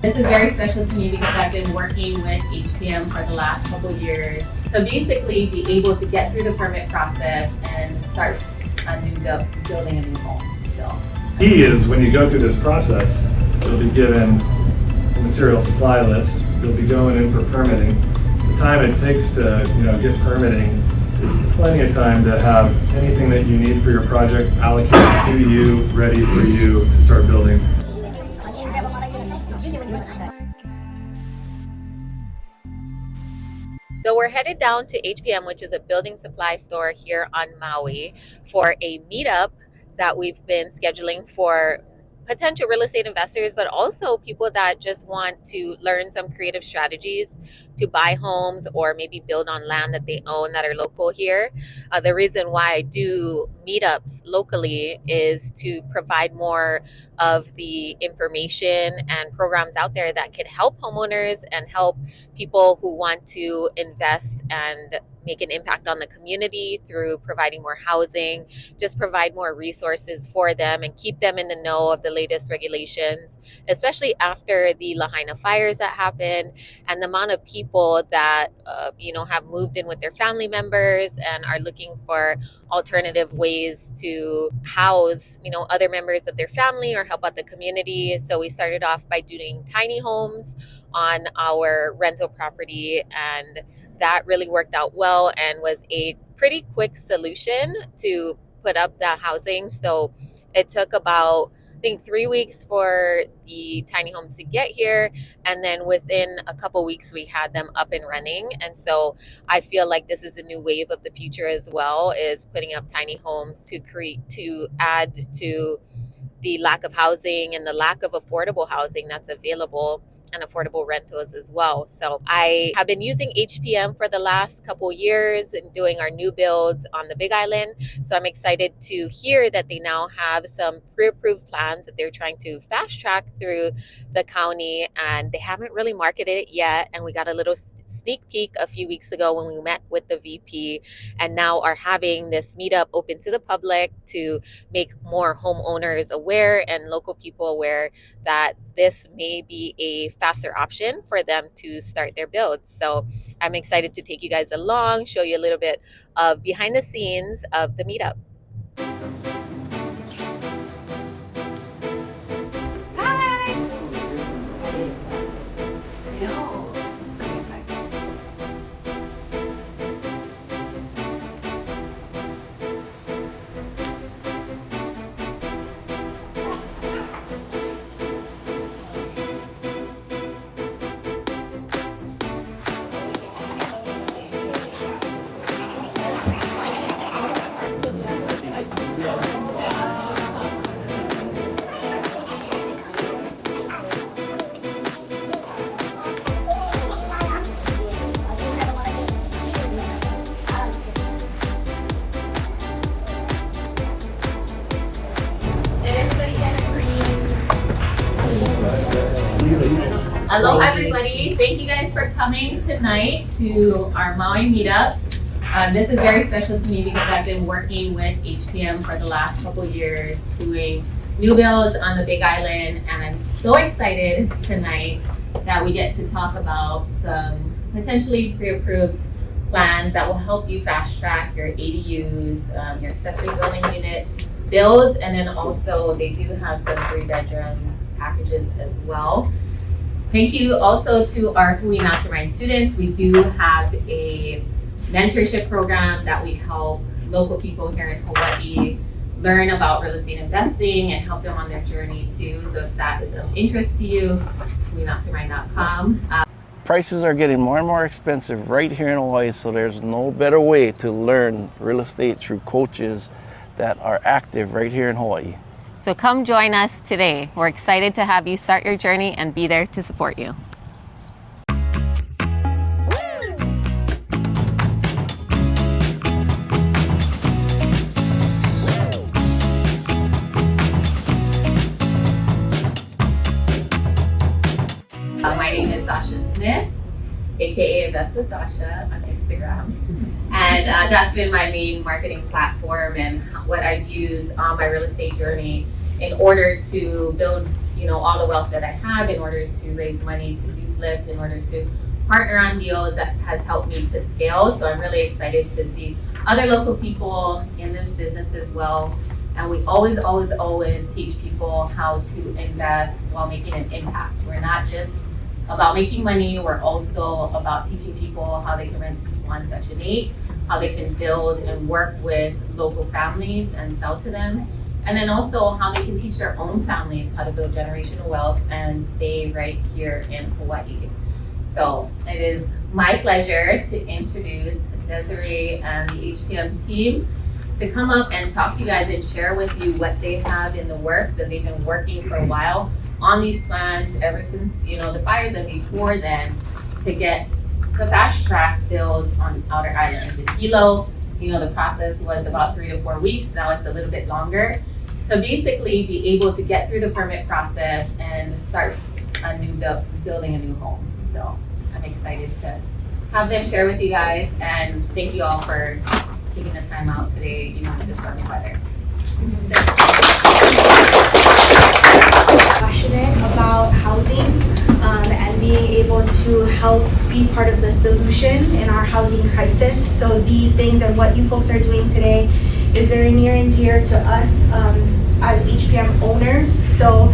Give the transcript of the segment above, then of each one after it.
This is very special to me because I've been working with HPM for the last couple of years. So basically be able to get through the permit process and start building a new home. So Key is when you go through this process, you'll be given a material supply list. You'll be going in for permitting. The time it takes to get permitting is plenty of time to have anything that you need for your project allocated to you, ready for you to start building. So we're headed down to HPM, which is a building supply store here on Maui, for a meetup that we've been scheduling for potential real estate investors, but also people that just want to learn some creative strategies to buy homes or maybe build on land that they own that are local here. The reason why I do meetups locally is to provide more of the information and programs out there that could help homeowners and help people who want to invest and make an impact on the community through providing more housing, just provide more resources for them and keep them in the know of the latest regulations, especially after the Lahaina fires that happened and the amount of people that have moved in with their family members and are looking for alternative ways to house other members of their family or help out the community. So we started off by doing tiny homes on our rental property, and that really worked out well and was a pretty quick solution to put up that housing. So it took about, I think, 3 weeks for the tiny homes to get here, and then within a couple weeks we had them up and running. And so I feel like this is a new wave of the future as well, is putting up tiny homes to add to the lack of housing and the lack of affordable housing that's available, and affordable rentals as well. So I have been using HPM for the last couple years and doing our new builds on the Big Island. So I'm excited to hear that they now have some pre-approved plans that they're trying to fast track through the county, and they haven't really marketed it yet. And we got a little sneak peek a few weeks ago when we met with the VP, and now are having this meetup open to the public to make more homeowners aware and local people aware that this may be a faster option for them to start their builds. So I'm excited to take you guys along, show you a little bit of behind the scenes of the meetup. Hello everybody, thank you guys for coming tonight to our Maui Meetup. This is very special to me because I've been working with HPM for the last couple years doing new builds on the Big Island, and I'm so excited tonight that we get to talk about some potentially pre-approved plans that will help you fast track your ADUs, your accessory building unit builds, and then also they do have some 3-bedroom packages as well. Thank you also to our Hui Mastermind students. We do have a mentorship program that we help local people here in Hawaii learn about real estate investing and help them on their journey too. So if that is of interest to you, huimastermind.com. Prices are getting more and more expensive right here in Hawaii, so there's no better way to learn real estate through coaches that are active right here in Hawaii. So come join us today. We're excited to have you start your journey and be there to support you. My name is Sasha Smith, aka Invest with Sasha on Instagram. And that's been my main marketing platform and what I've used on my real estate journey in order to build, all the wealth that I have, in order to raise money to do flips, in order to partner on deals, that has helped me to scale. So I'm really excited to see other local people in this business as well. And we always, always, always teach people how to invest while making an impact. We're not just about making money, we're also about teaching people how they can rent to people on Section 8, how they can build and work with local families and sell to them. And then also how they can teach their own families how to build generational wealth and stay right here in Hawaii. So it is my pleasure to introduce Desiree and the HPM team to come up and talk to you guys and share with you what they have in the works. And they've been working for a while on these plans ever since, the fires and before then, to fast track builds on outer islands. In Hilo, the process was about 3 to 4 weeks. Now it's a little bit longer. To basically be able to get through the permit process and start building a new home. So I'm excited to have them share with you guys, and thank you all for taking the time out today, with the stormy weather. Passionate about housing and being able to help be part of the solution in our housing crisis. So these things and what you folks are doing today is very near and dear to us as HPM owners. So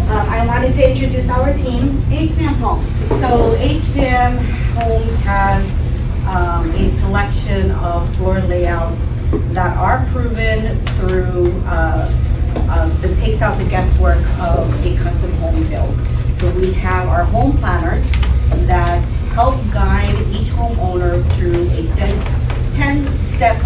I wanted to introduce our team. HPM Homes. So HPM Homes has a selection of floor layouts that are proven through that takes out the guesswork of a custom home build. So we have our home planners that help guide each homeowner through a 10-step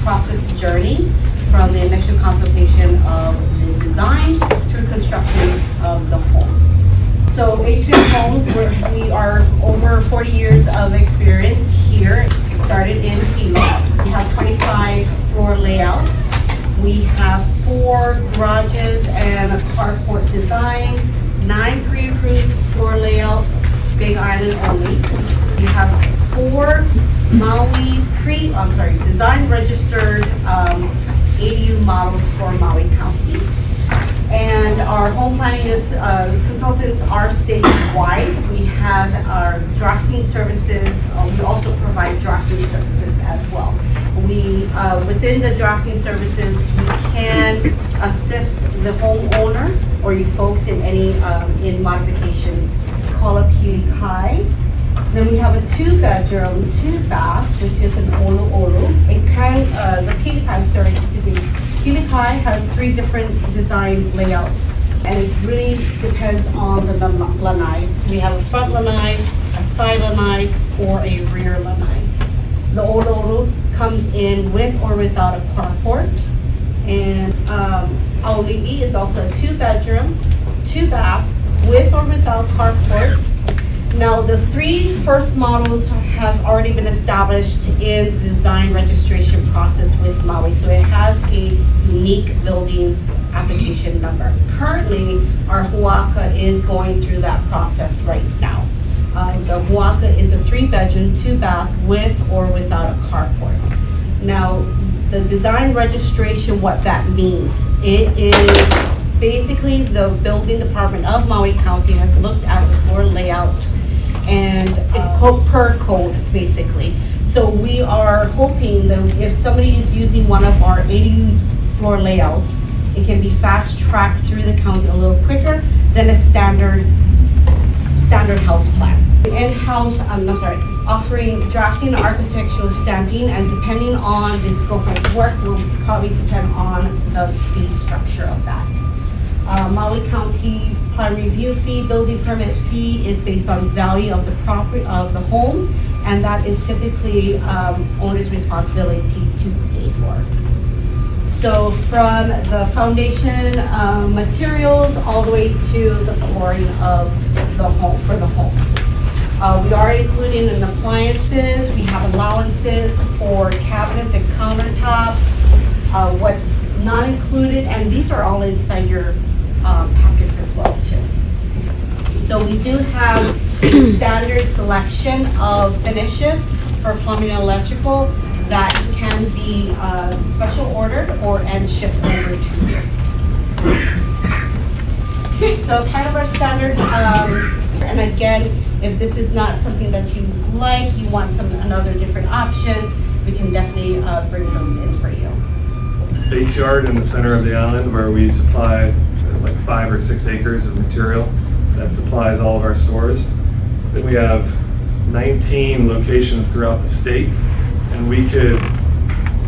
process journey from the initial consultation of the design through construction of the home. So HPM Homes, we are over 40 years of experience here. It started in Hilo. We have 25 floor layouts. We have 4 garages and carport designs, 9 pre-approved floor layouts, Big Island only. We have 4 Maui design registered ADU models for Maui County. And our home planning consultants are statewide. We have our drafting services. We also provide drafting services as well. Within the drafting services, we can assist the homeowner or you folks in any in modifications. Call up Kihei. Then we have a 2-bedroom, 2-bath, which is an olu olu. The Kihei has 3 different design layouts, and it really depends on the lanai. So we have a front lanai, a side lanai, or a rear lanai. The olu olu comes in with or without a carport, and Auli'i is also a 2-bedroom, 2-bath, with or without carport. Now, the 3 first models have already been established in the design registration process with Maui, so it has a unique building application number. Currently, our Huaka is going through that process right now. The Huaka is a 3-bedroom, 2-bath with or without a carport. Now, the design registration, what that means, it is basically the building department of Maui County has looked at the floor layouts, and it's per code basically. So we are hoping that if somebody is using one of our ADU floor layouts, it can be fast tracked through the county a little quicker than a standard house plan. In-house, offering drafting, architectural stamping, and depending on the scope of work will probably depend on the fee structure of that. Maui County plan review fee, building permit fee is based on value of the property of the home, and that is typically owner's responsibility to pay for. So from the foundation materials all the way to the flooring of the home for the home. We are including in appliances. We have allowances for cabinets and countertops. What's not included, and these are all inside your packets as well too. So we do have a standard selection of finishes for plumbing and electrical that can be special ordered and shipped over to you. So part of our standard, and again, if this is not something that you like, you want another different option, we can definitely bring those in for you. Base yard in the center of the island where we supply like 5 or 6 acres of material that supplies all of our stores. Then we have 19 locations throughout the state, and we could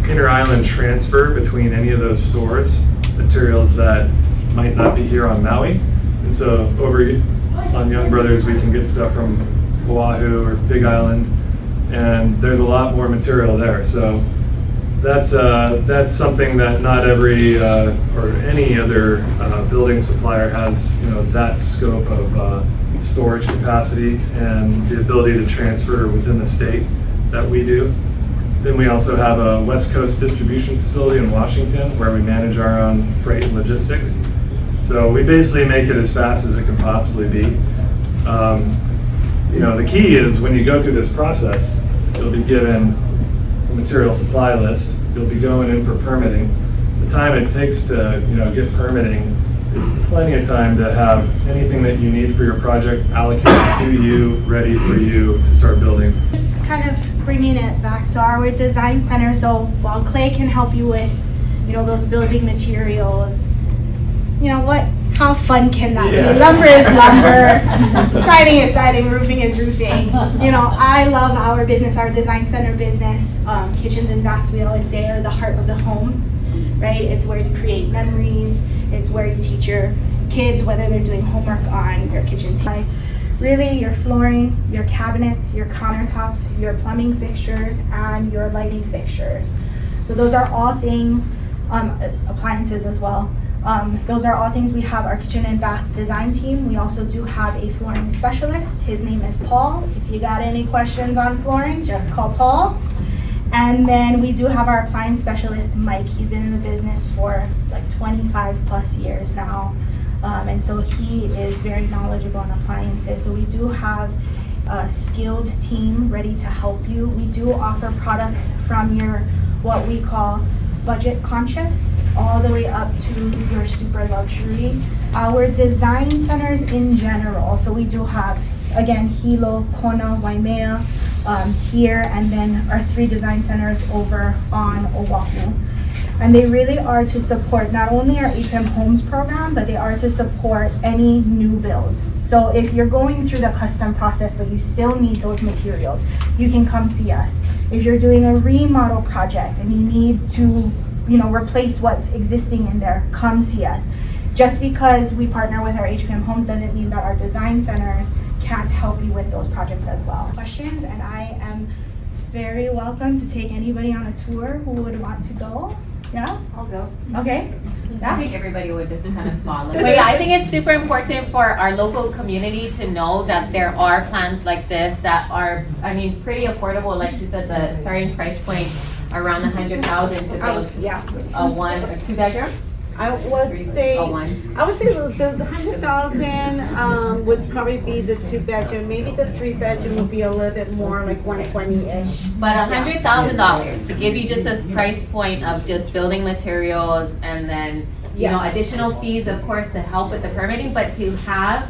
inter-island transfer between any of those stores materials that might not be here on Maui. And so over on Young Brothers, we can get stuff from Oahu or Big Island, and there's a lot more material there. So that's something that not every or any other building supplier has, that scope of storage capacity and the ability to transfer within the state that we do. Then we also have a West Coast distribution facility in Washington where we manage our own freight and logistics. So we basically make it as fast as it can possibly be. The key is when you go through this process, you'll be given a material supply list. You'll be going in for permitting. The time it takes to get permitting is plenty of time to have anything that you need for your project allocated to you, ready for you to start building. Just kind of bringing it back. So our design center, so while Clay can help you with, those building materials, how fun can that be? Lumber is lumber, siding is siding, roofing is roofing. I love our business, our design center business. Kitchens and baths, we always say, are the heart of the home, right? It's where you create memories. It's where you teach your kids whether they're doing homework on your kitchen table. Really, your flooring, your cabinets, your countertops, your plumbing fixtures, and your lighting fixtures. So those are all things, appliances as well. Those are all things we have our kitchen and bath design team. We also do have a flooring specialist. His name is Paul. If you got any questions on flooring, just call Paul. And then we do have our appliance specialist, Mike. He's been in the business for like 25 plus years now. And so he is very knowledgeable on appliances. So we do have a skilled team ready to help you. We do offer products from your, what we call budget conscious, all the way up to your super luxury. Our design centers in general, so we do have, again, Hilo, Kona, Waimea here, and then our 3 design centers over on Oahu. And they really are to support not only our HPM Homes program, but they are to support any new build. So if you're going through the custom process, but you still need those materials, you can come see us. If you're doing a remodel project and you need to, replace what's existing in there, come see us. Just because we partner with our HPM Homes doesn't mean that our design centers can't help you with those projects as well. Questions, and I am very welcome to take anybody on a tour who would want to go. Yeah? I'll go. Okay. I think everybody would just kind of follow. But yeah, I think it's super important for our local community to know that there are plans like this that are, pretty affordable. Like she said, the starting price point around 100,000 to those a 1 or 2 bedroom. I would say A 1. the 100,000 would probably be the 2 bedroom. Maybe the 3 bedroom would be a little bit more, like 120-ish. But $100,000 to give you just this price point of just building materials and then additional fees, of course, to help with the permitting, but to have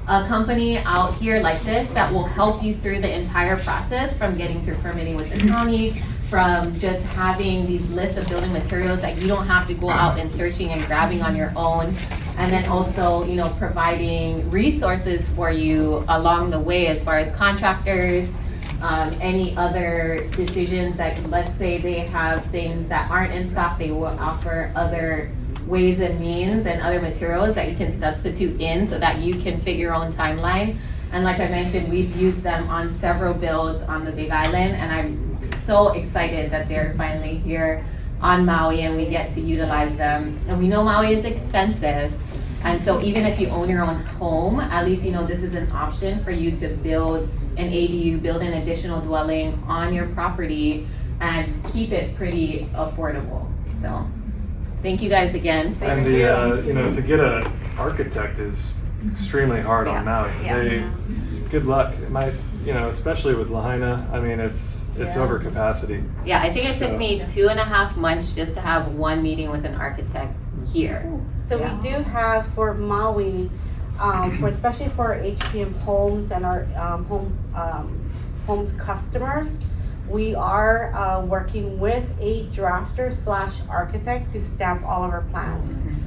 a company out here like this that will help you through the entire process, from getting through permitting with the county, from just having these lists of building materials that you don't have to go out and searching and grabbing on your own, and then also providing resources for you along the way as far as contractors, any other decisions that, let's say they have things that aren't in stock, they will offer other ways and means and other materials that you can substitute in so that you can fit your own timeline. And like I mentioned, we've used them on several builds on the Big Island, and I'm so excited that they're finally here on Maui and we get to utilize them. And we know Maui is expensive, and so even if you own your own home, at least this is an option for you to build an ADU, build an additional dwelling on your property and keep it pretty affordable. So thank you guys again. And the to get an architect is extremely hard on Maui. Good luck. It might, especially with Lahaina. It's over capacity. Yeah, I think it took me 2.5 months just to have one meeting with an architect here. So we do have for Maui, for especially for our HPM homes and our homes customers. We are working with a drafter / architect to stamp all of our plans.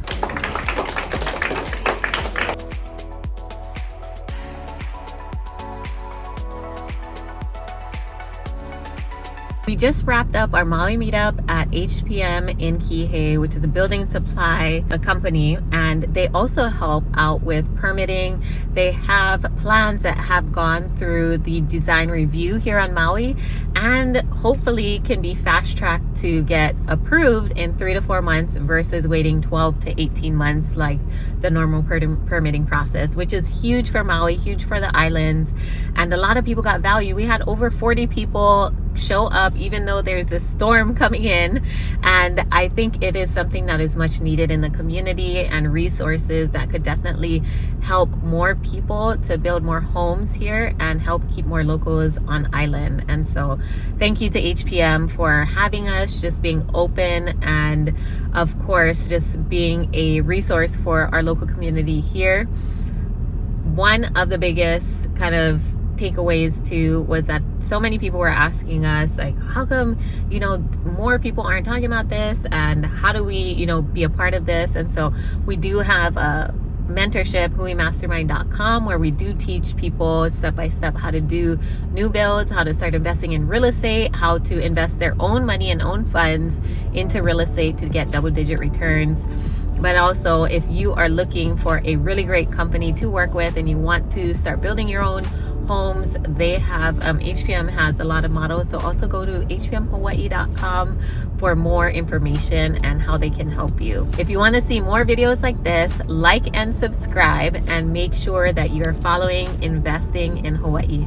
We just wrapped up our Maui Meetup at HPM in Kihei, which is a building supply company, and they also help out with permitting. They have plans that have gone through the design review here on Maui and hopefully can be fast-tracked to get approved in 3 to 4 months versus waiting 12 to 18 months like the normal permitting process, which is huge for Maui, huge for the islands, and a lot of people got value. We had over 40 people show up even though there's a storm coming in, and I think it is something that is much needed in the community and resources that could definitely help more people to build more homes here and help keep more locals on island. And so thank you to HPM for having us, just being open, and of course just being a resource for our local community here. One of the biggest kind of takeaways too was that so many people were asking us, like, how come more people aren't talking about this, and how do we be a part of this? And so we do have a mentorship, huimastermind.com, where we do teach people step by step how to do new builds, how to start investing in real estate, how to invest their own money and own funds into real estate to get double-digit returns. But also, if you are looking for a really great company to work with and you want to start building your own homes, they have HPM has a lot of models, so also go to hpmhawaii.com for more information and how they can help you. If you want to see more videos like this, like and subscribe, and make sure that you're following Investing in Hawaii.